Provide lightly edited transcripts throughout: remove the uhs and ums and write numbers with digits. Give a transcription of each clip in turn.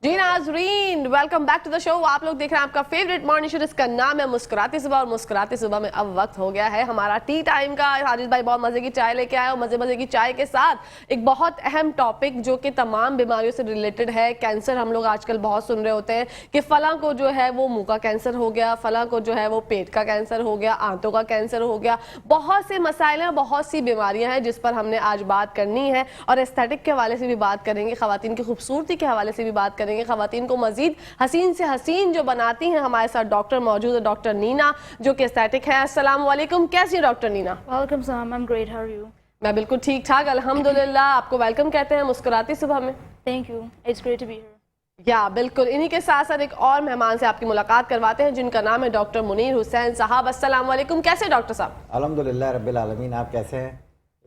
जी नाज़रीन, welcome back to the show. आप लोग देख रहे हैं आपका फेवरेट मॉर्निंग शो जिसका नाम है मुस्कुराती सुबह। और मुस्कुराती सुबह में अब वक्त हो गया है हमारा टी टाइम का। हारिस भाई बहुत मजे की चाय लेके आए और मजे की चाय के साथ एक बहुत अहम टॉपिक जो कि तमाम बीमारियों से रिलेटेड है। कैंसर हम लोग आजकल बहुत सुन रहे होते हैं कि फला को जो है वो मुंह का कैंसर हो गया, फला को जो है वो पेट का कैंसर हो गया, आंतों का कैंसर हो गया। बहुत से मसाइल हैं, बहुत सी बीमारियां हैं जिस पर हमने आज बात करनी है। और एस्थेटिक के हवाले से भी बात करेंगे, खवातीन की खूबसूरती के हवाले से भी बात करेंगे, खवातीन को मजीद हसीन से हसीन जो बनाती हैं। हमारे साथ डॉक्टर मौजूद है, डॉक्टर नीना जो कि एस्थेटिक है। अस्सलाम वालेकुम, कैसी हैं डॉक्टर नीना? वेलकम सलाम, I am great, how are you? मैं बिल्कुल ठीक ठाक अल्हम्दुलिल्लाह। आपको वेलकम कहते हैं मुस्कुराती सुबह में। Thank you, it's great to be here. या बिल्कुल, इन्हीं के साथ साथ एक और मेहमान से आपकी मुलाकात करवाते हैं जिनका नाम है डॉक्टर मुनीर हुसैन साहब। अस्सलाम वालेकुम, कैसे डॉक्टर साहब? अल्हम्दुलिल्लाह रब्बिल आलमीन, आप कैसे हैं?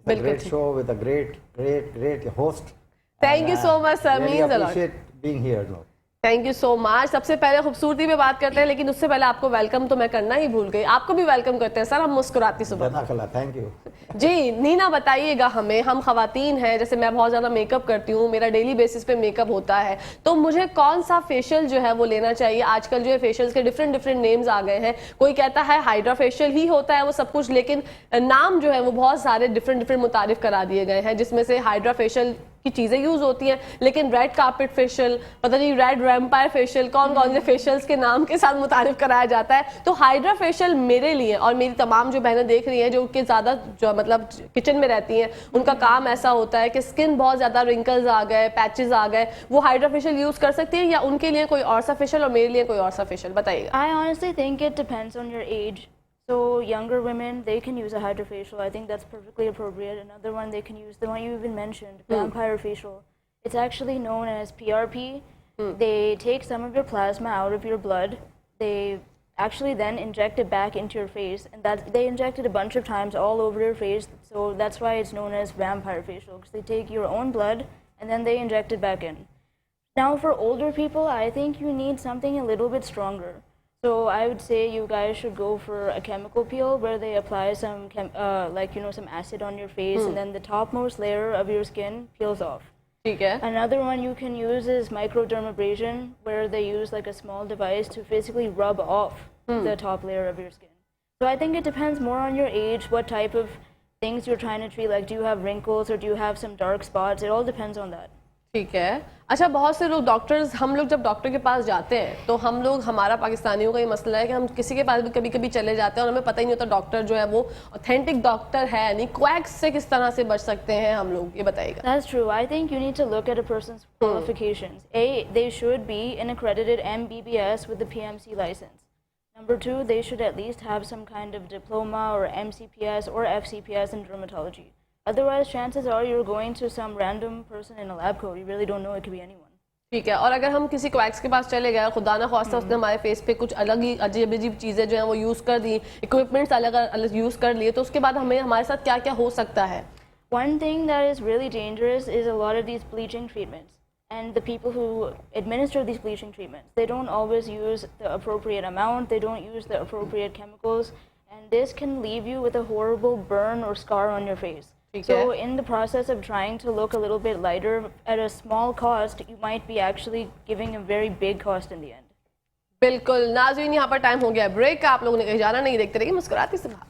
Great show with a great host. Thank you so much sir, means a lot. Appreciate being here. Thank you so much. सबसे पहले खूबसूरती पे बात करते हैं, लेकिन उससे पहले आपको वेलकम तो मैं करना ही भूल गई। आपको भी वेलकम करते हैं सर हम मुस्कुराती सुबह। थैंक यू जी नीना, बताइएगा हमें, हम खवातीन हैं, जैसे मैं बहुत ज़्यादा मेकअप करती हूँ, मेरा डेली बेसिस पे मेकअप होता है, तो मुझे कौन सा फेशियल जो है वो लेना चाहिए? आजकल जो है फेशियल्स के डिफरेंट नेम्स आ गए हैं। कोई कहता है हाइड्रा फेशियल ही होता है वो सब कुछ, लेकिन नाम जो है वो बहुत सारे डिफरेंट मुतारिफ करा दिए गए हैं, जिसमें से हाइड्रा फेशियल की चीज़ें यूज़ होती हैं, लेकिन रेड कार्पेट फेशियल, पता नहीं रेड वैम्पायर फेशियल, कौन से फेशियल्स के नाम के साथ मुतारिफ कराया जाता है। तो हाइड्रा फेशियल मेरे लिए और मेरी तमाम जो बहनें देख रही हैं जो कि ज़्यादा जो मतलब किचन में रहती हैं, उनका काम ऐसा होता है कि स्किन बहुत ज़्यादा रिंकल्स आ गए, पैचेस आ गए, वो हाइड्रा फेशियल यूज़ कर सकती है या उनके लिए कोई और सा फेशियल और मेरे लिए कोई और सा फेशियल? बताइएगा। I honestly think it depends on your age. So younger women, they can use a hydrofacial. I think that's perfectly appropriate. Another one they can use, the one you even mentioned, vampire facial. It's actually known as PRP. They take some of your plasma out of your blood. They actually then inject it back into your face, and that they inject it a bunch of times all over your face. So that's why it's known as vampire facial, because they take your own blood and then they inject it back in. Now for older people, I think you need something a little bit stronger. So I would say you guys should go for a chemical peel where they apply some some acid on your face, and then the topmost layer of your skin peels off. ठीक है। Another one you can use is microdermabrasion, where they use like a small device to physically rub off the top layer of your skin. So I think it depends more on your age, what type of things you're trying to treat. Like, do you have wrinkles or do you have some dark spots? It all depends on that. ठीक है। अच्छा, बहुत से लोग doctors, हम लोग जब doctor के पास जाते हैं तो हम लोग, हमारा पाकिस्तानियों का ये मसला है कि हम किसी के पास भी कभी कभी चले जाते हैं और हमें पता ही नहीं होता डॉक्टर जो है वो ऑथेंटिक डॉक्टर है नहीं। क्वैक्स से किस तरह से बच सकते हैं हम लोग, ये बताइएगा। That's true. I think you need to look at a person's qualifications. They should be an accredited MBBS with the PMC license. Number two, they should at least have some kind of diploma or MCPS or FCPS in dermatology. Otherwise, chances are you're going to some random person in a lab coat. You really don't know, it could be anyone. ठीक है। और अगर हम किसी quacks के पास चले गए, खुदा ना ख्वास्ता उसने हमारे फेस पे कुछ अलग ही अजीब अजीब चीज़ें जो हैं वो यूज़ कर दी, इक्विपमेंट्स अलग अलग यूज़ कर लिए, तो उसके बाद हमें हमारे साथ क्या क्या हो सकता है? One thing that is really dangerous is a lot of these bleaching treatments. And the people who administer these bleaching treatments, they don't always use the appropriate amount, they don't use the appropriate chemicals, and this can leave you with a horrible burn or scar on your face. So in the process of trying to look a little bit lighter at a small cost, you might be actually giving a very big cost in the end. बिल्कुल नाज़रीन, यहाँ पर time हो गया break का। आप लोगों ने कहीं जाना नहीं, देखते रहिए मुस्कुराती सुबह।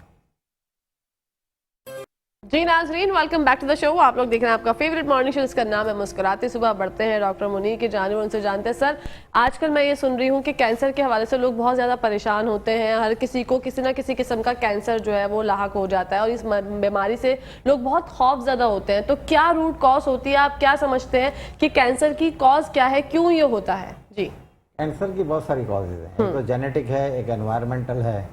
जी नाज़रीन, welcome back to the show. आप लोग देख रहे हैं आपका फेवरेट मॉर्निंग शो जिसका नाम है मुस्कुराती सुबह। बढ़ते हैं डॉक्टर मुनीर की जानिब, उनसे जानते हैं। सर, आजकल मैं ये सुन रही हूँ कि कैंसर के हवाले से लोग बहुत ज़्यादा परेशान होते हैं। हर किसी को किसी ना किसी किस्म का कैंसर जो है वो लाहक हो जाता है और इस बीमारी से लोग बहुत खौफज़दा होते हैं। तो क्या रूट कॉज होती है? आप क्या समझते हैं कि कैंसर की कॉज क्या है, क्यों ये होता है? जी, कैंसर की बहुत सारी कॉजेज हैं। एक तो जेनेटिक है, एक एनवायरमेंटल है,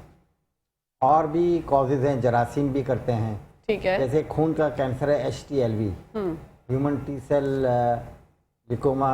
और भी कॉजेज हैं, जरासीम भी करते हैं। ठीक है। जैसे खून का कैंसर है HTLV, ह्यूमन टी सेल लिकोमा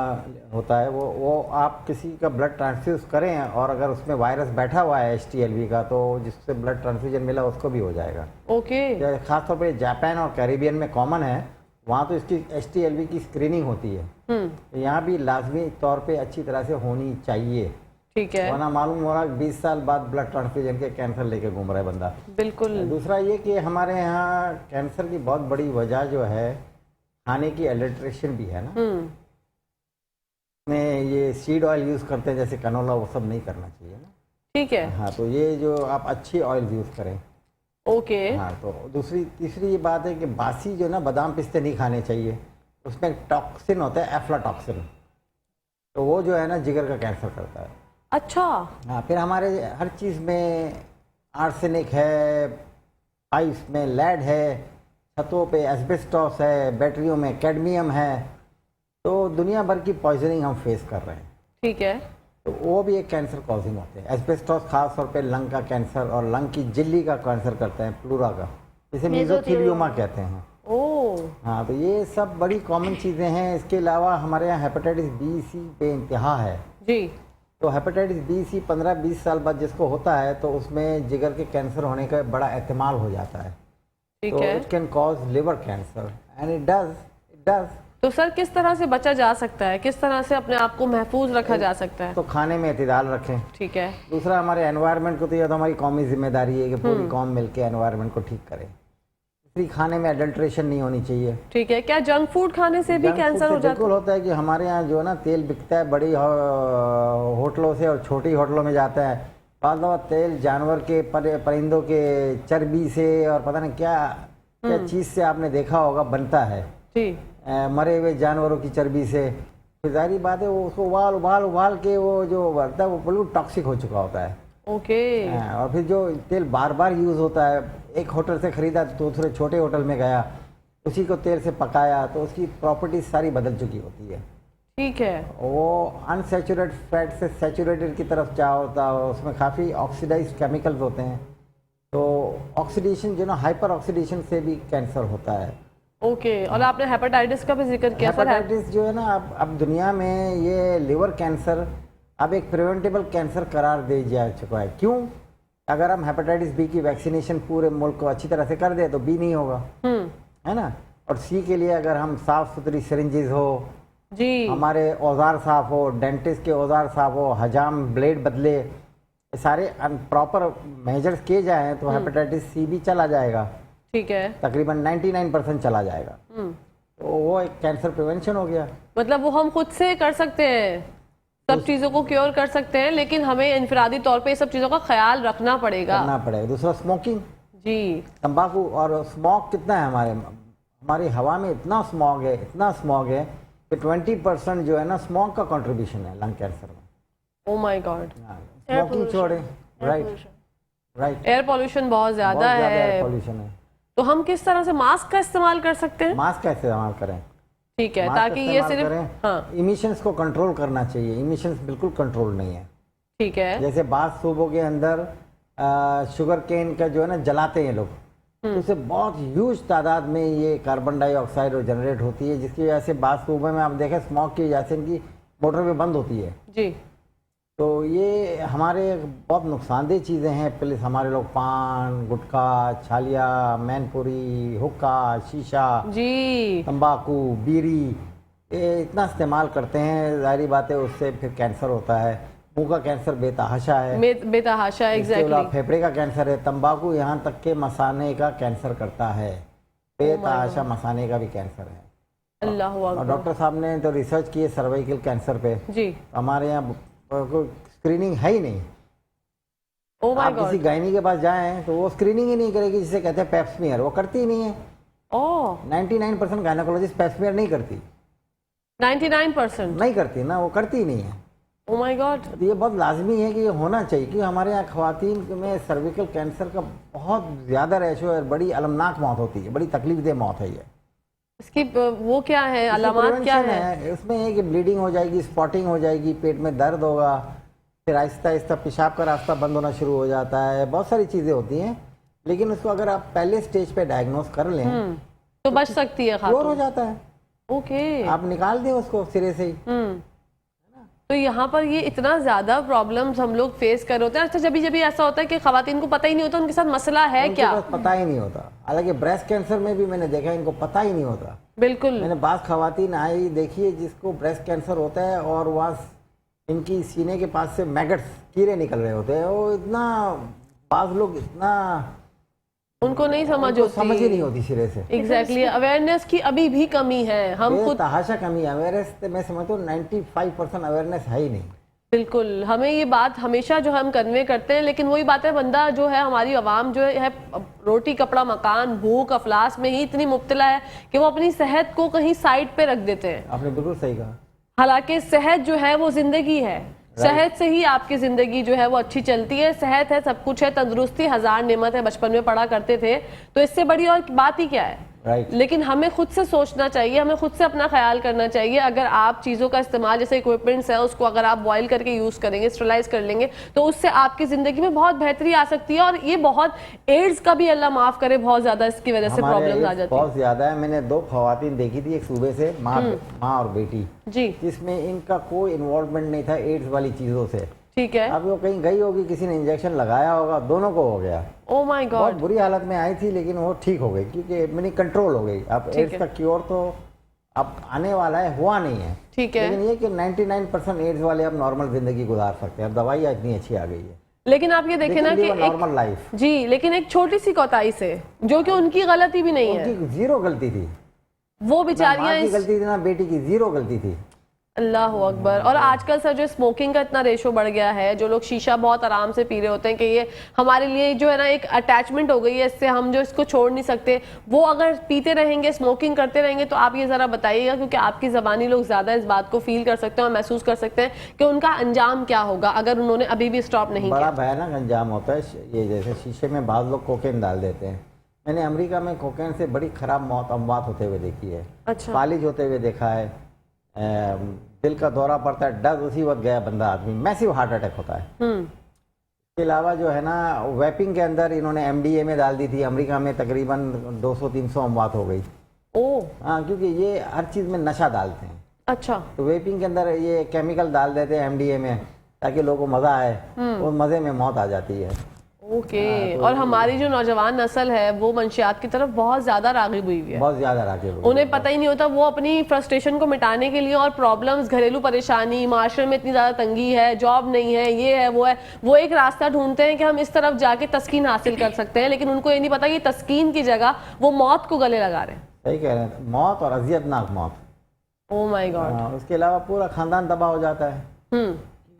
होता है। वो आप किसी का ब्लड ट्रांसफ्यूज करें और अगर उसमें वायरस बैठा हुआ है HTLV का, तो जिससे ब्लड ट्रांसफ्यूजन मिला उसको भी हो जाएगा। ओके। खासतौर पे जापान और कैरिबियन में कॉमन है, वहाँ तो इसकी HTLV की स्क्रीनिंग होती है। यहाँ भी लाजमी तौर पे अच्छी तरह से होनी चाहिए। ठीक है। वरना मालूम हो रहा 20 साल बाद ब्लड ट्रांसफ्यूजन के कैंसर लेके घूम रहा है बंदा। बिल्कुल। दूसरा ये कि हमारे यहाँ कैंसर की बहुत बड़ी वजह जो है खाने की एडल्ट्रेशन भी है ना। में ये सीड ऑयल यूज़ करते हैं जैसे कनोला, वो सब नहीं करना चाहिए ना। ठीक है। हाँ, तो ये जो आप अच्छी ऑयल यूज़ करें। ओके। हाँ, तो तीसरी ये बात है कि बासी जो ना बादाम पिस्ते नहीं खाने चाहिए, उसमें एक टॉक्सिन होता है एफ्लाटॉक्सिन, तो वो जो है ना जिगर का कैंसर करता है। अच्छा। हाँ, फिर हमारे हर चीज़ में आर्सेनिक है, पाइप्स में लेड है, छतों पे एस्बेस्टॉस है, बैटरियों में कैडमियम है, तो दुनिया भर की पॉइजनिंग हम फेस कर रहे हैं। ठीक है। तो वो भी एक कैंसर कॉजिंग होते हैं। एस्बेस्टॉस खास तौर पे लंग का कैंसर और लंग की झिल्ली का कैंसर करते हैं, प्लूरा का, जिसे मेसोथेलियोमा कहते हैं। ओह। हाँ, तो ये सब बड़ी कॉमन चीज़ें हैं। इसके अलावा हमारे यहाँ हेपेटाइटिस बी सी पे इंतहा है। जी। तो हेपेटाइटिस बी सी 15-20 साल बाद जिसको होता है तो उसमें जिगर के कैंसर होने का बड़ा एहतमाल हो जाता है। ठीक तो है। It can cause liver cancer and it does. तो सर किस तरह से बचा जा सकता है, किस तरह से अपने आप को महफूज रखा जा सकता है? तो खाने में एतदाल रखें। ठीक है। दूसरा, हमारे एनवायरनमेंट को, तो यह तो हमारी कौमी जिम्मेदारी है कि पूरी कौम मिलकर एनवायरनमेंट को ठीक करे। तीसरी, खाने में अडल्ट्रेशन नहीं होनी चाहिए। ठीक है। क्या जंक फूड खाने से भी जंक फूड कैंसर से हो जाता बिल्कुल होता है कि हमारे यहाँ जो है ना तेल बिकता है बड़ी होटलों से और छोटी होटलों में जाता है। बाद दफा तेल जानवर के परिंदों के चर्बी से और पता नहीं क्या क्या चीज़ से आपने देखा होगा बनता है, जी। मरे हुए जानवरों की चर्बी से। फिर जाहिर बात है वो उसको उबाल के वो जो बनता है वो बिल्कुल टॉक्सिक हो चुका होता है। ओके। और फिर जो तेल बार बार यूज़ होता है, एक होटल से ख़रीदा तो दूसरे छोटे होटल में गया, उसी को तेल से पकाया, तो उसकी प्रॉपर्टीज सारी बदल चुकी होती है। ठीक है। वो अनसैचुरेटेड फैट से सैचुरेटेड की तरफ जा होता है, उसमें काफ़ी ऑक्सीडाइज्ड केमिकल्स होते हैं। तो ऑक्सीडेशन जो ना हाइपर ऑक्सीडेशन से भी कैंसर होता है। ओके। और आपने हेपेटाइटिस का भी जिक्र किया सर। हेपेटाइटिस जो है ना अब दुनिया में ये लिवर कैंसर अब एक प्रिवेंटेबल कैंसर करार दे जा चुका है। क्यों? अगर हम हेपेटाइटिस बी की वैक्सीनेशन पूरे मुल्क को अच्छी तरह से कर दे तो बी नहीं होगा, है ना। और सी के लिए अगर हम साफ सुथरी सिरिंजेस हो, जी, हमारे औजार साफ हो, डेंटिस्ट के औजार साफ हो, हजाम ब्लेड बदले, ये सारे प्रॉपर मेजर्स किए जाएं तो हेपेटाइटिस सी भी चला जाएगा। ठीक है। तकरीबन 99% चला जाएगा। तो वो एक कैंसर प्रिवेंशन हो गया। मतलब वो हम खुद से कर सकते हैं, सब चीजों को क्योर कर सकते हैं, लेकिन हमें इनफरादी तौर पे ये सब चीजों का ख्याल रखना पड़ेगा। दूसरा, स्मोकिंग, जी। तंबाकू। और स्मॉग कितना है हमारी हवा में, इतना स्मॉग है कि 20% जो है ना स्मॉग का कंट्रीब्यूशन है लंग कैंसर में। Oh my God. स्मोकिंग छोड़े। राइट। एयर पोल्यूशन बहुत ज्यादा है। पॉल्यूशन है। तो हम किस तरह से मास्क का इस्तेमाल कर सकते हैं? मास्क कैसे इस्तेमाल करें? ठीक है, मास्क ताकि ये इस्तेमाल सिर्फ करें। हाँ, इमिशंस को कंट्रोल करना चाहिए। इमिशंस बिल्कुल कंट्रोल नहीं है। ठीक है। जैसे बाद सूबों के अंदर शुगर केन का जो है ना जलाते हैं लोग, तो उससे बहुत ह्यूज तादाद में ये कार्बन डाइऑक्साइड जनरेट होती है, जिसकी वजह से बाद सूबे में आप देखें स्मॉग की वजह से इनकी मोटरवे बंद होती है। जी। तो ये हमारे बहुत नुकसानदेह चीज़ें हैं। प्लस हमारे लोग पान, गुटखा, छालिया, मैनपुरी, हुक्का, शीशा, जी। तंबाकू, बीड़ी, ये इतना इस्तेमाल करते हैं, जाहिर बात है उससे फिर कैंसर होता है। मुंह का कैंसर बेतहाशा है। बेतहाशा, एग्जैक्टली। फेफड़े का कैंसर है। तंबाकू यहाँ तक के मसाने का कैंसर करता है। बेतहाशा मसाने का भी कैंसर है। अल्लाह और अकबर। डॉक्टर साहब ने तो रिसर्च की है सर्वाइकल कैंसर पे। जी। हमारे यहाँ कोई स्क्रीनिंग है ही नहीं। ओ माय आप किसी गॉड। गायनी के पास जाएं तो वो स्क्रीनिंग ही नहीं करेगी, जिसे कहते हैं पेप्समियर, वो करती ही नहीं है। ओह, 99% गायनोकोलॉजिस्ट पेप्समियर नहीं करती। 99%। नहीं करती ना, वो करती ही नहीं है। Oh my God. तो ये बहुत लाजमी है कि ये होना चाहिए, क्योंकि हमारे यहाँ ख़वातीन में सर्विकल कैंसर का बहुत ज़्यादा रेशो है। बड़ी अलमनाक मौत होती है, बड़ी तकलीफदेह मौत है ये। इसकी वो क्या है, अलामत क्या है? इसमें है कि ब्लीडिंग हो जाएगी, स्पॉटिंग हो जाएगी, पेट में दर्द होगा, फिर आहिस्ता आहिस्ता पेशाब का रास्ता बंद होना शुरू हो जाता है। बहुत सारी चीज़ें होती हैं, लेकिन उसको अगर आप पहले स्टेज पे डायग्नोस कर लें तो बच सकती है क्योर हो खातून। जाता है। ओके। आप निकाल दें उसको सिरे से ही। तो यहाँ पर ये इतना ज्यादा प्रॉब्लम्स हम लोग फेस कर रहे होते हैं। अच्छा, जब भी ऐसा होता है कि खवातीन को पता ही नहीं होता उनके साथ मसला है उनके क्या? पास पता ही नहीं होता। हालांकि ब्रेस्ट कैंसर में भी मैंने देखा इनको पता ही नहीं होता। बिल्कुल। मैंने बात खवातीन आई देखी है जिसको ब्रेस्ट कैंसर होता है और वहाँ इनकी सीने के पास से मैगट्स, कीड़े निकल रहे होते हैं। वो इतना, बाज लोग इतना उनको नहीं समझ उनको होती, समझ ही नहीं होती सिरे से। एग्जैक्टली अवेयरनेस की अभी भी कमी है। हम खुद तहाशा कमी है अवेयरनेस, मैं समझता हूँ 95% अवेयरनेस है ही नहीं। बिल्कुल, हमें ये बात हमेशा जो हम कन्वे करते हैं, लेकिन वही बात है, बंदा जो है, हमारी आवाम जो है रोटी कपड़ा मकान भूख अफलास में ही इतनी मुब्तला है कि वो अपनी सेहत को कहीं साइड पे रख देते हैं। आपने बिल्कुल सही कहा। हालांकि सेहत जो है वो जिंदगी है, सेहत से ही आपकी जिंदगी जो है वो अच्छी चलती है। सेहत है, सब कुछ है, तंदुरुस्ती हजार नेमत है, बचपन में पढ़ा करते थे, तो इससे बड़ी और बात ही क्या है। लेकिन हमें खुद से सोचना चाहिए, हमें खुद से अपना ख्याल करना चाहिए। अगर आप चीज़ों का इस्तेमाल, जैसे इक्विपमेंट्स है, उसको अगर आप बॉयल करके यूज़ करेंगे, स्टरलाइज कर लेंगे, तो उससे आपकी ज़िंदगी में बहुत बेहतरी आ सकती है। और ये बहुत एड्स का भी अल्लाह माफ़ करे, बहुत ज़्यादा इसकी वजह से प्रॉब्लम आ जाती है। बहुत ज़्यादा है। मैंने 2 खवातीन देखी थी, एक सूबे से माँ और बेटी जी, जिसमें इनका कोई इन्वॉल्वमेंट नहीं था एड्स वाली चीज़ों से। ठीक है। अब वो कहीं गई होगी, किसी ने इंजेक्शन लगाया होगा, दोनों को हो गया। ओह माय बहुत गॉड। बुरी हालत में आई थी, लेकिन वो ठीक हो गई क्योंकि मैंने कंट्रोल हो गई। अब एड्स का क्योर तो अब आने वाला है, हुआ नहीं है, ठीक है। लेकिन ये कि 99% एड्स वाले अब नॉर्मल जिंदगी गुजार सकते हैं। अब दवाइयाँ इतनी अच्छी आ गई है, लेकिन आप ये देखें ना कि नॉर्मल लाइफ। जी, लेकिन एक छोटी सी कोताही से, जो कि उनकी गलती भी नहीं है, उनकी जीरो गलती थी, वो बेचारियां की गलती थी ना बेटी की, जीरो गलती थी। अल्लाह अकबर। और आजकल सर जो स्मोकिंग का इतना रेशो बढ़ गया है, जो लोग शीशा बहुत आराम से पी रहे होते हैं कि ये हमारे लिए जो है ना एक अटैचमेंट हो गई है, इससे हम जो इसको छोड़ नहीं सकते, वो अगर पीते रहेंगे, स्मोकिंग करते रहेंगे, तो आप ये ज़रा बताइएगा, क्योंकि आपकी ज़बानी लोग ज़्यादा इस बात को फील कर सकते हैं और महसूस कर सकते हैं कि उनका अंजाम क्या होगा अगर उन्होंने अभी भी स्टॉप नहीं बड़ा किया। भयानक अंजाम होता है ये। जैसे शीशे में बाद लोग कोकेन डाल देते हैं। मैंने अमेरिका में कोकेन से बड़ी खराब अमवात होते हुए देखी है, अच्छा, फालिज होते हुए देखा है, दिल का दौरा पड़ता है, डर उसी वक्त गया बंदा, आदमी मैसिव हार्ट अटैक होता है। इसके अलावा जो है ना, वेपिंग के अंदर इन्होंने MDA में डाल दी थी। अमेरिका में तकरीबन 200-300 अमवात हो गई। ओह, हाँ, क्योंकि ये हर चीज़ में नशा डालते हैं। अच्छा, तो वेपिंग के अंदर ये केमिकल डाल देते हैं MDA में, ताकि लोगों को मज़ा आए, और मज़े में मौत आ जाती है। ओके। और हमारी जो नौजवान नस्ल है वो मंशियात की तरफ बहुत ज्यादा राग़िब हुई हुई है, बहुत ज़्यादा राग़िब। उन्हें पता ही नहीं होता, वो अपनी फ्रस्ट्रेशन को मिटाने के लिए और प्रॉब्लम्स, घरेलू परेशानी, माशरे में इतनी ज़्यादा तंगी है, जॉब नहीं है, ये है वो है, वो एक रास्ता ढूंढते हैं कि हम इस तरफ जाके तस्कीन हासिल कर सकते हैं, लेकिन उनको ये नहीं पता कि तस्कीन की जगह वो मौत को गले लगा रहे हैं। सही कह रहे हैं, मौत और अजियतनाक मौत। Oh my God. उसके अलावा पूरा खानदान तबाह हो जाता है,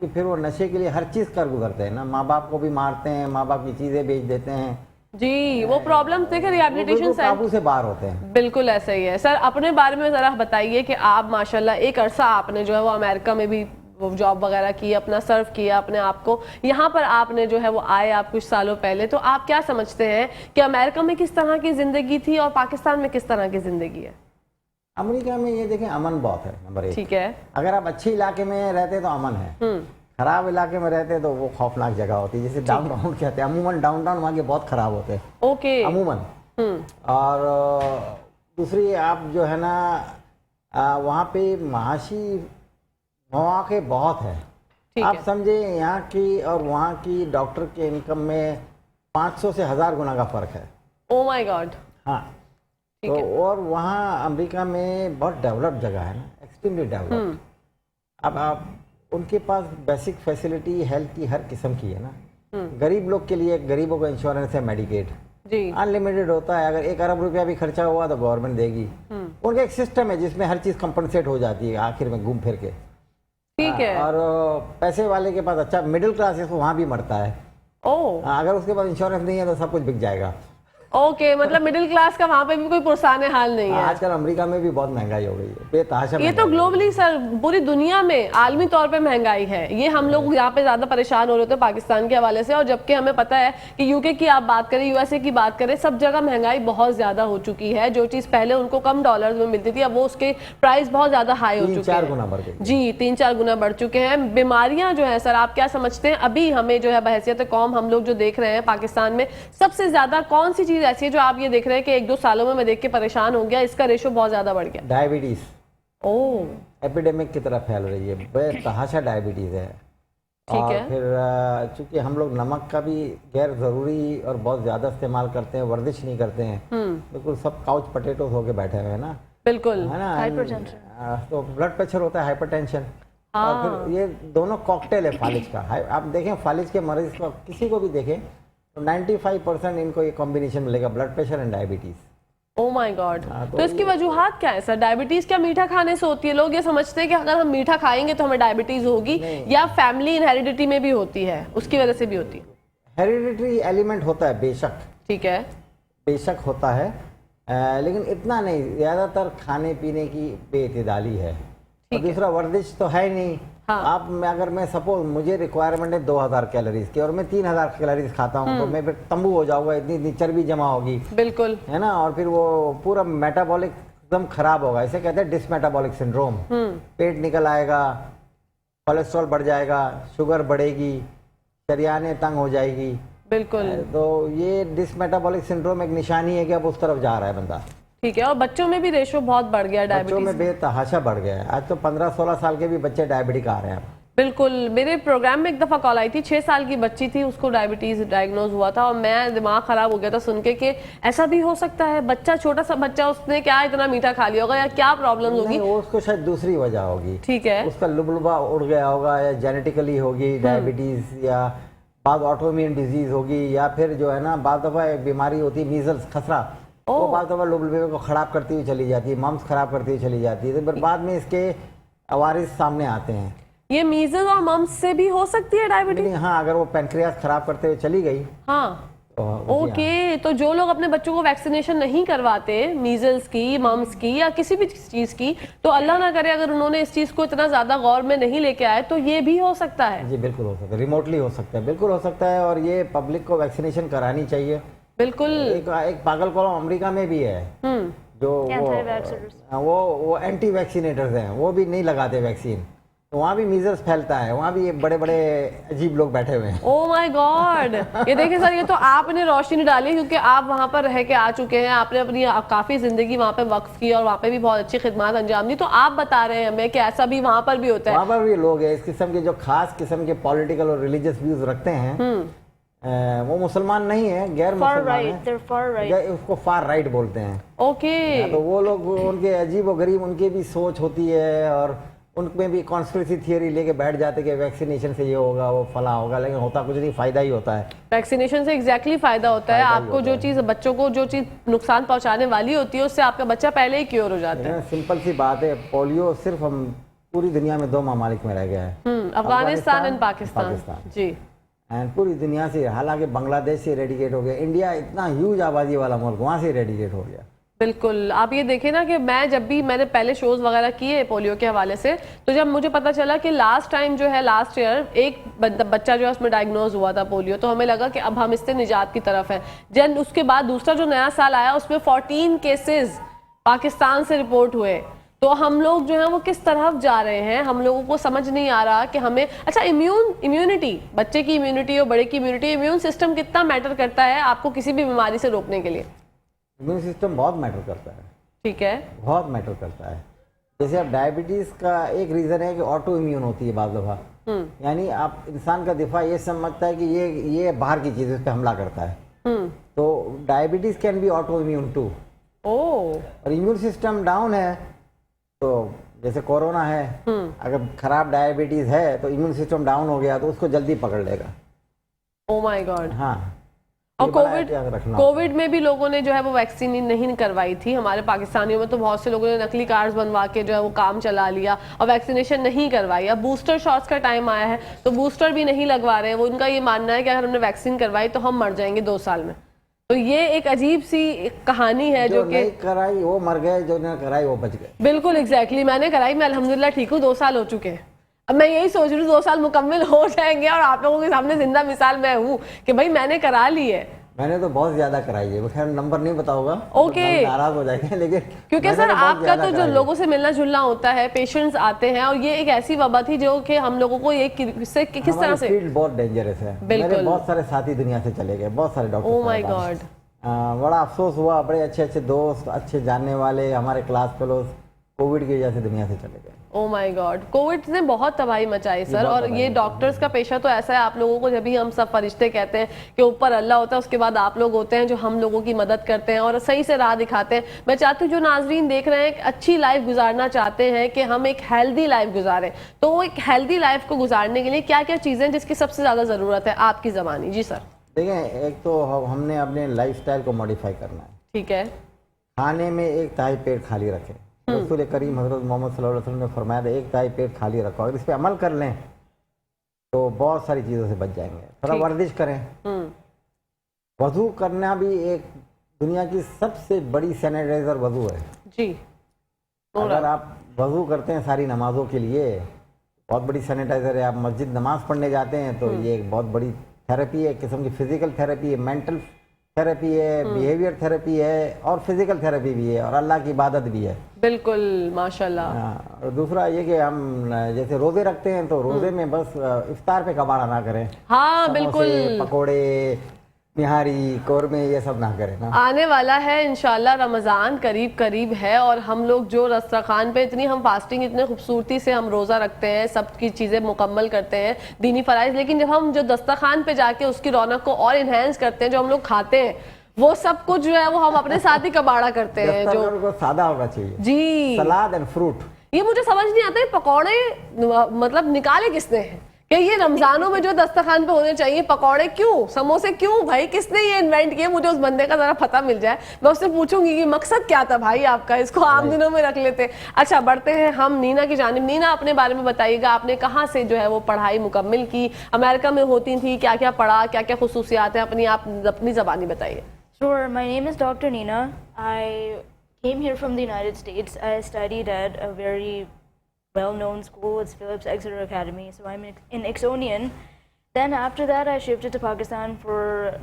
कि फिर वो नशे के लिए हर चीज़ कर गुजरते हैं ना, माँ बाप को भी मारते हैं, माँ बाप की चीज़ें बेच देते हैं। जी, वो प्रॉब्लम देखे रिहैबिलिटेशन काबू से बाहर होते हैं। बिल्कुल ऐसा ही है। सर, अपने बारे में ज़रा बताइए कि आप माशाल्लाह एक अरसा आपने जो है वो अमेरिका में भी जॉब वगैरह की, अपना सर्व किया अपने आप को, यहाँ पर आपने जो है वो आए आप कुछ सालों पहले, तो आप क्या समझते हैं कि अमेरिका में किस तरह की ज़िंदगी थी और पाकिस्तान में किस तरह की ज़िंदगी है? अमेरिका में ये देखें, अमन बहुत है, नंबर 1। ठीक है। अगर आप अच्छे इलाके में रहते तो अमन है, खराब इलाके में रहते तो वो खौफनाक जगह होती है, जैसे डाउनटाउन कहते हैं। अमूमन डाउनटाउन वहाँ के बहुत खराब होते हैं, ओके, अमूमन। और दूसरी आप जो है ना, वहाँ पे माशी मौके बहुत है। आप समझे, यहाँ की और वहाँ की डॉक्टर के इनकम में 500 से 1000 गुना का फ़र्क है। Oh my God. हाँ, तो और वहाँ अमेरिका में बहुत डेवलप्ड जगह है ना, एक्सट्रीमली डेवलप्ड। अब आप उनके पास बेसिक फैसिलिटी हेल्थ की हर किस्म की है ना। गरीब लोग के लिए, गरीबों का इंश्योरेंस है, मेडिकेड जी, अनलिमिटेड होता है। अगर 1 अरब रुपया भी खर्चा हुआ तो गवर्नमेंट देगी। उनका एक सिस्टम है जिसमें हर चीज़ कंपनसेट हो जाती है आखिर में घूम फिर के। ठीक है। और पैसे वाले के पास, अच्छा मिडिल क्लास है, वहाँ भी मरता है। ओह, अगर उसके पास इंश्योरेंस नहीं है तो सब कुछ बिक जाएगा। ओके, मतलब मिडिल क्लास का वहाँ पे भी कोई पुरसाने हाल नहीं है। आजकल अमेरिका में भी बहुत महंगाई हो गई है, बेतहाशा। ये तो ग्लोबली सर, पूरी दुनिया में आलमी तौर पे महंगाई है। ये हम लोग यहाँ पे ज़्यादा परेशान हो रहे थे पाकिस्तान के हवाले से, और जबकि हमें पता है कि यूके की आप बात करें, USA की बात करें, सब जगह महंगाई बहुत ज़्यादा हो चुकी है। जो चीज़ पहले उनको कम डॉलर्स में मिलती थी, अब वो उसके प्राइस बहुत ज़्यादा हाई हो चुके हैं, 3-4 गुना बढ़ गए। जी, 3-4 गुना बढ़ चुके हैं। बीमारियाँ जो है सर, आप क्या समझते हैं अभी हमें जो है बहैसियत कौम हम लोग जो देख रहे हैं पाकिस्तान में, सबसे ज़्यादा कौन सी चीज़ ऐसी है जो आप ये देख रहे हैं कि 1-2 सालों में मैं देख के परेशान हो गया, इसका रेशो बहुत ज्यादा बढ़ गया? डायबिटीज ओह, एपिडेमिक की तरफ फैल रही है, बेतहाशा डायबिटीज है। ठीक और है। फिर चूंकि हम लोग नमक का भी गैर ज़रूरी और बहुत ज़्यादा इस्तेमाल करते हैं, वर्जिश नहीं करते हैं, बिल्कुल सब काउच पोटैटोस होके बैठे हुए हैं ना, बिल्कुल, है ना। हाइपरटेंशन, तो ब्लड प्रेशर होता है, हाइपरटेंशन, और फिर ये दोनों कॉकटेल है फालिज का। आप देखें फालिज के मरीज को, किसी को भी देखें, तो 95% इनको ये कॉम्बिनेशन मिलेगा, blood pressure and diabetes. Oh my God. हाँ, तो इसकी वजूहात क्या है सर? डायबिटीज क्या मीठा खाने से होती है? लोग ये समझते हैं कि अगर हम मीठा खाएंगे तो हमें डायबिटीज होगी, या फैमिली इनहेरिडिटी में भी होती है, उसकी वजह से भी होती है? हेरिडिटरी एलिमेंट होता है बेशक, ठीक है, बेशक होता है, लेकिन इतना नहीं, ज़्यादातर खाने पीने की बेइतदाली है। और दूसरा वर्जिश तो है नहीं। हाँ। आप अगर मैं सपोज मुझे रिक्वायरमेंट है 2000 कैलोरीज की और मैं 3000 कैलोरीज खाता हूँ तो मैं फिर तंबू हो जाऊंगा, इतनी इतनी चर्बी जमा होगी, बिल्कुल, है ना, और फिर वो पूरा मेटाबॉलिक एकदम खराब होगा। इसे कहते हैं डिसमेटाबॉलिक सिंड्रोम। पेट निकल आएगा, कोलेस्ट्रॉल बढ़ जाएगा, शुगर बढ़ेगी, शरियानें तंग हो जाएगी। बिल्कुल। तो ये डिसमेटाबॉलिक सिंड्रोम एक निशानी है कि अब उस तरफ जा रहा है बंदा। ठीक है, और बच्चों में भी रेशो बहुत बढ़ गया बच्चों डायबिटीज। में बेतहाशा बढ़ गया है। आज तो 15-16 साल के भी बच्चे डायबिटिक आ रहे हैं। बिल्कुल, मेरे प्रोग्राम में एक दफा कॉल आई थी, 6 साल की बच्ची थी, उसको डायबिटीज डायग्नोज हुआ था और मैं दिमाग खराब हो गया था सुन के कि ऐसा भी हो सकता है। बच्चा, छोटा सा बच्चा, उसने क्या इतना मीठा खा लिया होगा या क्या प्रॉब्लम होगी? नहीं, वो उसको शायद दूसरी वजह होगी। ठीक है, उसका लुबलुबा उड़ गया होगा, या जेनेटिकली होगी डायबिटीज, या बाद ऑटोइम्यून डिजीज होगी, या फिर जो है ना बाद दफा एक बीमारी होती है मीजल्स, खसरा, वो बाद दफा लुबलुबे को खराब करती हुई चली जाती है, मम्स खराब करती हुई चली जाती है, तो फिर बाद में इसके अवारिस सामने आते हैं। ये मीजल्स और मम्स से भी हो सकती है डायबिटीज? लेकिन हाँ, अगर वो पैनक्रियास खराब करते हुए चली गई हाँ, तो ओके। तो जो लोग अपने बच्चों को वैक्सीनेशन नहीं करवाते, मीजल्स की, मम्स की या किसी भी चीज की, तो अल्लाह ना करे अगर उन्होंने इस चीज को इतना ज्यादा गौर में नहीं लेके आए तो ये भी हो सकता है। जी बिल्कुल हो सकता है, रिमोटली हो सकता है, बिल्कुल हो सकता है। और ये पब्लिक को वैक्सीनेशन करानी चाहिए। बिल्कुल। एक पागल कौम अमेरिका में भी है जो वो एंटी वैक्सीनेटर्स हैं, वो भी नहीं लगाते वैक्सीन, तो वहाँ भी मीजल्स फैलता है, वहाँ भी बड़े बड़े अजीब लोग बैठे हुए हैं। Oh my God. ये देखिए सर, ये तो आपने रोशनी डाली क्योंकि आप वहाँ पर रह के आ चुके हैं, आपने अपनी काफी जिंदगी वहाँ पे वक्फ की और वहाँ पे भी बहुत अच्छी खिदमत अंजाम दी, तो आप बता रहे हैं हमें कि ऐसा भी वहाँ पर भी होता है। वहाँ पर भी लोग हैं इस किस्म के जो खास किस्म के पॉलिटिकल और रिलीजियस व्यूज रखते हैं। वो मुसलमान नहीं है, गैर मुसलमान है, उसको फार राइट बोलते हैं। ओके। तो वो लोग, उनके अजीब व गरीब उनकी भी सोच होती है और उनमें भी कॉन्स्पिरेसी थियरी लेके बैठ जाते कि वैक्सीनेशन से ये होगा वो फला होगा, लेकिन होता कुछ नहीं, फायदा ही होता है। वैक्सीनेशन से एग्जैक्टली फायदा होता है आपको। जो चीज बच्चों को जो चीज नुकसान पहुंचाने वाली होती है उससे आपका बच्चा पहले ही क्योर हो जाता है। सिंपल सी बात है, पोलियो सिर्फ हम पूरी दुनिया में 2 ममालिक में रह गया है, अफगानिस्तान एंड पाकिस्तान। जी। एंड पूरी दुनिया से, हालांकि बांग्लादेश से रेडिकेट हो गया, इंडिया इतना ह्यूज आबादी वाला मुल्क, वहाँ से रेडिकेट हो गया। बिल्कुल। आप ये देखें ना कि मैंने पहले शोज वगैरह किए पोलियो के हवाले से, तो जब मुझे पता चला कि लास्ट टाइम जो है लास्ट ईयर एक बच्चा जो है उसमें डायग्नोज हुआ था पोलियो, तो हमें लगा कि अब हम इससे निजात की तरफ है। जन उसके बाद दूसरा जो नया साल आया उसमें 14 केसेस पाकिस्तान से रिपोर्ट हुए। तो हम लोग जो है वो किस तरफ जा रहे हैं, हम लोगों को समझ नहीं आ रहा कि हमें, अच्छा इम्यूनिटी, बच्चे की इम्यूनिटी और बड़े की इम्यूनिटी, इम्यून सिस्टम कितना मैटर करता है आपको किसी भी बीमारी से रोकने के लिए? इम्यून सिस्टम बहुत मैटर करता है। ठीक है, बहुत मैटर करता है। जैसे अब डायबिटीज का एक रीजन है कि ऑटो इम्यून होती है बाज़ दफ़ा, यानी आप इंसान का दिफा ये समझता है कि ये बाहर की चीज़, इस पर हमला करता है। तो diabetes can be auto immune too. और इम्यून सिस्टम डाउन है तो जैसे कोरोना है, अगर खराब डायबिटीज है तो इम्यून सिस्टम डाउन हो गया तो उसको जल्दी पकड़ लेगा। Oh my God. हाँ। और कोविड में भी लोगों ने जो है वो वैक्सीन नहीं करवाई थी। हमारे पाकिस्तानियों में तो बहुत से लोगों ने नकली कार्ड्स बनवा के जो है वो काम चला लिया और वैक्सीनेशन नहीं करवाई। अब बूस्टर शॉट्स का टाइम आया है तो बूस्टर भी नहीं लगवा रहे हैं। वो उनका ये मानना है कि अगर हमने वैक्सीन करवाई तो हम मर जाएंगे 2 साल में। तो ये एक अजीब सी कहानी है जो कि कराई वो मर गए, जो ने कराई वो बच गए। बिल्कुल एग्जैक्टली। मैंने कराई, मैं अल्हम्दुलिल्लाह ठीक हूँ, 2 साल हो चुके हैं। अब मैं यही सोच रही हूँ 2 साल मुकम्मल हो जाएंगे और आप लोगों के सामने जिंदा मिसाल मैं हूँ कि भाई मैंने करा ली है। मैंने तो बहुत ज्यादा कराई है, खैर नंबर नहीं बताऊंगा, ओके, नाराज हो जाएंगे, लेकिन क्योंकि सर आपका तो जो लोगों से मिलना जुलना होता है, पेशेंट्स आते हैं और ये एक ऐसी वबा थी जो कि हम लोगों को ये किस तरह से, फील्ड बहुत डेंजरस है। मेरे बहुत सारे साथी दुनिया से चले गए, बहुत सारे डॉक्टर। Oh my God. बड़ा अफसोस हुआ, बड़े अच्छे दोस्त, अच्छे जानने वाले हमारे क्लास फेलोज कोविड की वजह से दुनिया से चले गए। Oh my God. कोविड ने बहुत तबाही मचाई सर। और ये डॉक्टर्स का पेशा तो ऐसा है, आप लोगों को जब भी हम सब फरिश्ते कहते हैं कि ऊपर अल्लाह होता है, उसके बाद आप लोग होते हैं जो हम लोगों की मदद करते हैं और सही से राह दिखाते हैं। मैं चाहती हूँ जो नाजरीन देख रहे हैं अच्छी लाइफ गुजारना चाहते हैं कि हम एक हेल्दी लाइफ गुजारें, तो एक हेल्दी लाइफ को गुजारने के लिए क्या क्या चीज़ें जिसकी सबसे ज़्यादा ज़रूरत है आपकी ज़बानी? जी सर। देखें, एक तो हमने अपने लाइफस्टाइल को मॉडिफाई करना है। ठीक है। खाने में एक ताई पेट खाली रखें। रसूल करीम हज़रत मोहम्मद सल्लल्लाहु अलैहि वसल्लम ने फरमाया था, एक ताई पेट खाली रखो। अगर इस पर अमल कर लें तो बहुत सारी चीज़ों से बच जाएंगे। थोड़ा वर्जिश करें। वज़ू करना भी एक दुनिया की सबसे बड़ी सैनिटाइजर वज़ू है जी। अगर आप वज़ू करते हैं सारी नमाजों के लिए, बहुत बड़ी सैनिटाइजर है। आप मस्जिद नमाज पढ़ने जाते हैं तो ये एक बहुत बड़ी थेरेपी है, एक किस्म की फिजिकल थेरेपी है, मेंटल थेरेपी है, बिहेवियर थेरेपी है और फिजिकल थेरेपी भी है और अल्लाह की इबादत भी है। बिल्कुल माशाल्लाह। हाँ, और दूसरा ये कि हम जैसे रोजे रखते हैं तो रोजे में बस इफ्तार पे कबाड़ा ना करें। हाँ समोसे, बिल्कुल। पकोड़े, निहारी, कौरमे, ये सब ना करें ना। आने वाला है इंशाल्लाह, रमज़ान करीब करीब है और हम लोग जो दस्तरखान पे इतनी हम फास्टिंग इतने खूबसूरती से हम रोज़ा रखते हैं, सब की चीज़ें मुकम्मल करते हैं दीनी फ़राइज़, लेकिन जब हम जो दस्तरखान पे जाके उसकी रौनक को और इन्हेंस करते हैं, जो हम लोग खाते हैं वो सब कुछ जो है वो हम अपने साथ ही कबाड़ा करते हैं। जो दस्तरखान को सादा होना चाहिए जी, सलाद एंड फ्रूट। ये मुझे समझ नहीं आता है पकौड़े मतलब निकाले किसने हैं कि ये रमजानों में जो दस्तरखान पे होने चाहिए पकौड़े क्यों, समोसे क्यों, भाई किसने ये इन्वेंट किया? मुझे उस बंदे का जरा पता मिल जाए, मैं उससे पूछूंगी कि मकसद क्या था भाई आपका, इसको आम दिनों में रख लेते। अच्छा, बढ़ते हैं हम नीना की जानिब। नीना, अपने बारे में बताइएगा, आपने कहाँ से जो है वो पढ़ाई मुकम्मल की, अमेरिका में होती थी, क्या क्या पढ़ा, क्या क्या खुसूसियात हैं, अपनी ज़बानी बताइए। Sure, my name is Dr. Nina. I came here from the United States. I studied at a very well-known school. It's Phillips Exeter Academy. So I'm in Exonian. Then after that, I shifted to Pakistan for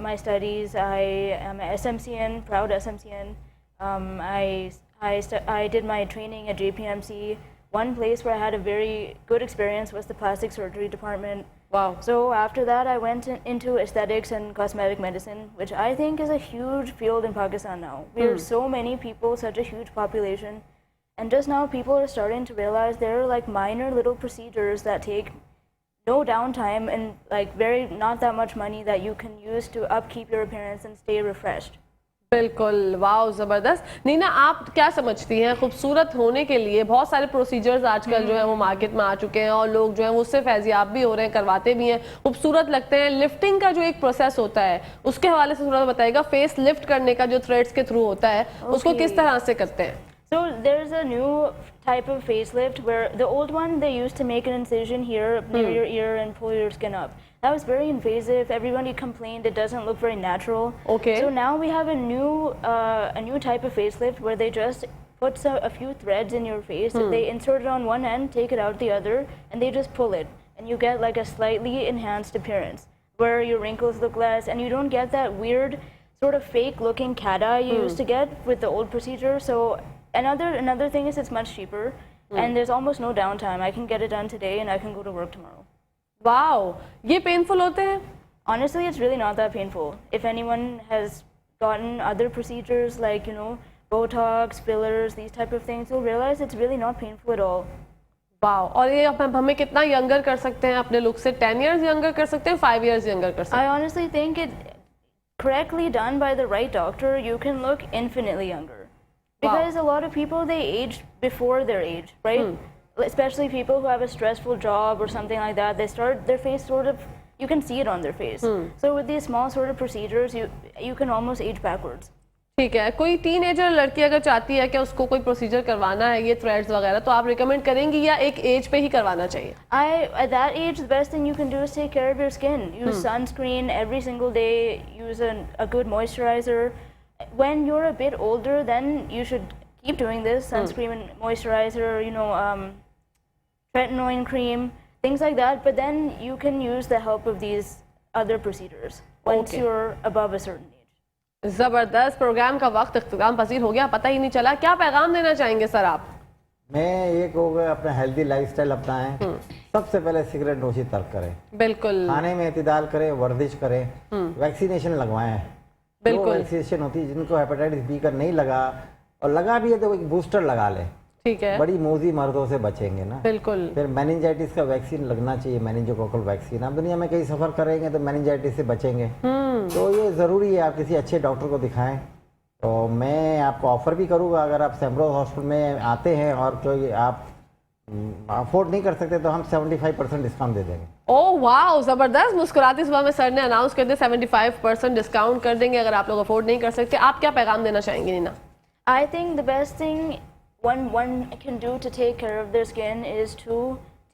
my studies. I am a SMCN, proud SMCN. I did my training at JPMC. One place where I had a very good experience was the plastic surgery department. Wow. So after that, I went into aesthetics and cosmetic medicine, which I think is a huge field in Pakistan now. We are so many people, such a huge population. And just now, people are starting to realize there are like minor little procedures that take no downtime and like not that much money that you can use to upkeep your appearance and stay refreshed. बिल्कुल, वाह, ज़बरदस्त। नीना, आप क्या समझती हैं, खूबसूरत होने के लिए बहुत सारे प्रोसीजर्स आजकल जो है वो मार्केट में आ चुके हैं और लोग जो है वो उससे फैजियाब भी हो रहे हैं, करवाते भी हैं, खूबसूरत लगते हैं। लिफ्टिंग का जो एक प्रोसेस होता है उसके हवाले से थोड़ा बताइएगा। फेस लिफ्ट करने का जो थ्रेड्स के थ्रू होता है उसको किस तरह से करते हैं? So there's a new type of facelift where the old one they used to make an incision here near your ear and pull your skin up. That was very invasive. Everybody complained it doesn't look very natural. Okay. So now we have a new type of facelift where they just put a few threads in your face. They insert it on one end, take it out the other, and they just pull it, and you get like a slightly enhanced appearance where your wrinkles look less, and you don't get that weird sort of fake-looking cat eye you used to get with the old procedure. So another thing is it's much cheaper, and there's almost no downtime. I can get it done today, and I can go to work tomorrow. Wow, ये painful होते हैं? Honestly, it's really not that painful. If anyone has gotten other procedures like, Botox, fillers, these type of things, you'll realize it's really not painful at all. Wow, और ये हमें कितना younger कर सकते हैं अपने लुक से? 10 years यंगर कर सकते हैं, 5 years यंगर कर सकते हैं? I honestly think it correctly done by the right doctor, you can look infinitely younger. Because a lot of people, they age before their age, right? Especially people who have a stressful job or something like that, their face sort of, you can see it on their face. So with these small sort of procedures, you can almost age backwards. ठीक है, कोई teenager लड़की अगर चाहती है कि उसको कोई प्रोसीजर करवाना है, ये थ्रेड्स वगैरह, तो आप रिकमेंड करेंगी या एक एज पे ही करवाना चाहिए? At that age, the best thing you can do is take care of your skin. Use sunscreen every single day. Use a good moisturizer. When you're a bit older, then you should keep doing this: sunscreen and moisturizer. Tretinoin cream, things like that. But then you can use the help of these other procedures once you're above a certain age. जबरदस्त। Programme का वक्त इख्तिताम पसीर हो गया, पता ही नहीं चला। क्या पैगाम देना चाहेंगे सर आप? मैं ये कहूँगा अपना हेल्दी लाइफस्टाइल अपनाएं। सबसे पहले सिगरेट नोशी तर्क करें। बिल्कुल। खाने में इतदाल करें, वर्जिश करें, वैक्सीनेशन लगवाएं। बिल्कुल। वैक्सीनेशन होती है जिनको हेपेटाइटिस बी का नहीं लगा और लगा भी है तो एक बूस्टर लगा लें। ठीक है, बड़ी मोजी मर्दों से बचेंगे ना। बिल्कुल। फिर मेनिंजाइटिस का वैक्सीन लगना चाहिए, मेनिंजोकोकल वैक्सीन। आप दुनिया में कहीं सफर करेंगे तो मेनिंजाइटिस से बचेंगे, तो ये ज़रूरी है आप किसी अच्छे डॉक्टर को दिखाएं। तो मैं आपको ऑफ़र भी करूँगा, अगर आप सैम्प्रोज हॉस्पिटल में आते हैं और जो आप अफोर्ड नहीं कर सकते तो हम 75% डिस्काउंट दे देंगे। ओह वाओ, जबरदस्त। मुस्कुराती सुबह में सर ने अनाउंस कर दिया 75% डिस्काउंट कर देंगे अगर आप लोग अफोर्ड नहीं कर सकते। आप क्या पैगाम देना चाहेंगे Neena? I think the best thing one can do to take care of their skin is to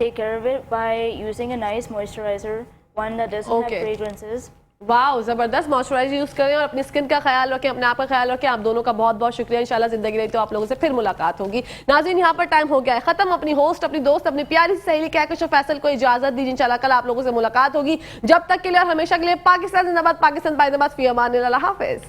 take care of it by using a nice moisturizer, one that doesn't Okay. have fragrances. Wow, जबरदस्त। Moisturiser use करें और अपनी skin का ख्याल रखें, अपने आप का ख्याल रखें। आप दोनों का बहुत बहुत शुक्रिया। इंशाल्लाह जिंदगी रही तो आप लोगों से फिर मुलाकात होगी। नाज़रीन, यहाँ पर टाइम हो गया है खत्म। अपनी होस्ट, अपनी दोस्त, अपनी प्यारी सी सहेली कहकश फैसल को इजाजत दीजिए। इंशाल्लाह कल आप लोगों से मुलाकात होगी। जब तक के लिए और हमेशा के लिए पाकिस्तान जिंदाबाद, पाकिस्तान बाय जिंदाबाद, फी अमान अल्लाह हाफिज।